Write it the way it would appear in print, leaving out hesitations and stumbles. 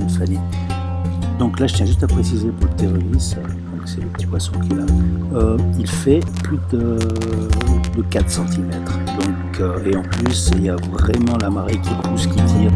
une famille. Donc là, je tiens juste à préciser pour le Pterois, c'est le petit poisson qu'il a, il fait plus de 4 cm. Donc, et en plus, il y a vraiment la marée qui pousse, qui tire.